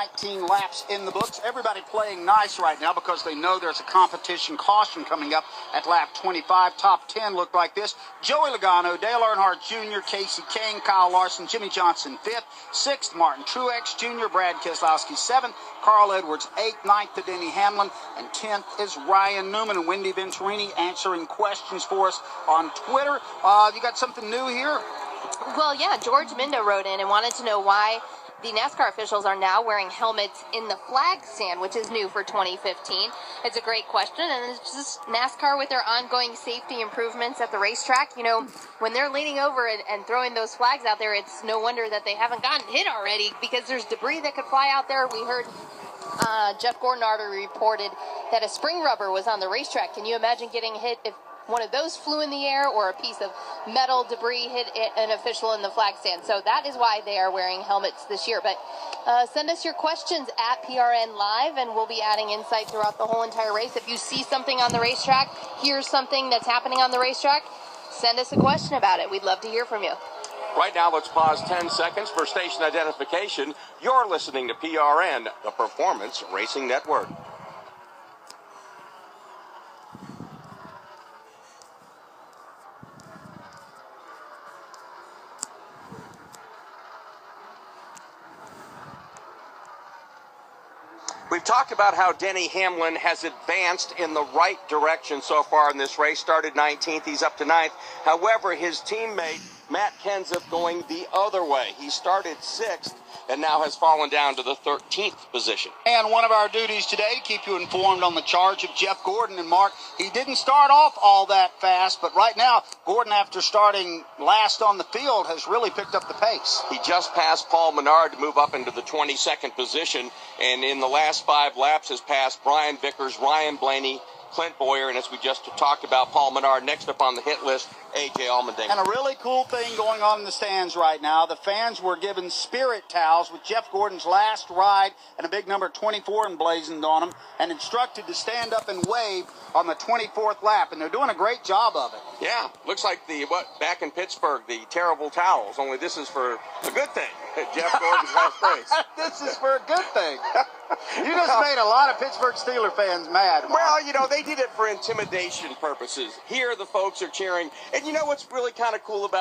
19 laps in the books. Everybody playing nice right now because they know there's a competition caution coming up at lap 25. Top 10 look like this. Joey Logano, Dale Earnhardt Jr., Casey Kane, Kyle Larson, Jimmy Johnson 5th, 6th Martin Truex Jr., Brad Keselowski 7th, Carl Edwards 8th, 9th to Denny Hamlin, and 10th is Ryan Newman. And Wendy Venturini answering questions for us on Twitter. You got something new here? Well, yeah, George Mindo wrote in and wanted to know why the NASCAR officials are now wearing helmets in the flag stand, which is new for 2015. It's a great question, and it's just NASCAR with their ongoing safety improvements at the racetrack. You know, when they're leaning over and throwing those flags out there, it's no wonder that they haven't gotten hit already, because there's debris that could fly out there. We heard Jeff Gordon already reported that a spring rubber was on the racetrack. Can you imagine getting hit if one of those flew in the air, or a piece of metal debris hit an official in the flag stand? So that is why they are wearing helmets this year. But send us your questions at PRN Live, and we'll be adding insight throughout the whole entire race. If you see something on the racetrack, here's something that's happening on the racetrack, send us a question about it. We'd love to hear from you. Right now, let's pause 10 seconds for station identification. You're listening to PRN, the Performance Racing Network. We've talked about how Denny Hamlin has advanced in the right direction so far in this race. Started 19th, he's up to 9th. However, his teammate, Matt Kenseth, going the other way. He started 6th and now has fallen down to the 13th position. And one of our duties today to keep you informed on the charge of Jeff Gordon. And Mark, he didn't start off all that fast, but right now, Gordon, after starting last on the field, has really picked up the pace. He just passed Paul Menard to move up into the 22nd position, and in the last 5 laps has passed Brian Vickers, Ryan Blaney, Clint Boyer, and as we just talked about, Paul Menard. Next up on the hit list, A.J. Allmendinger. And a really cool thing going on in the stands right now. The fans were given spirit towels with Jeff Gordon's last ride and a big number 24 emblazoned on them, and instructed to stand up and wave on the 24th lap, and they're doing a great job of it. Yeah, looks like back in Pittsburgh, the terrible towels, only this is for a good thing. Jeff Gordon's last race. This is for a good thing. You just made a lot of Pittsburgh Steelers fans mad, Mark. Well, you know, they did it for intimidation purposes. Here, the folks are cheering. And you know what's really kind of cool about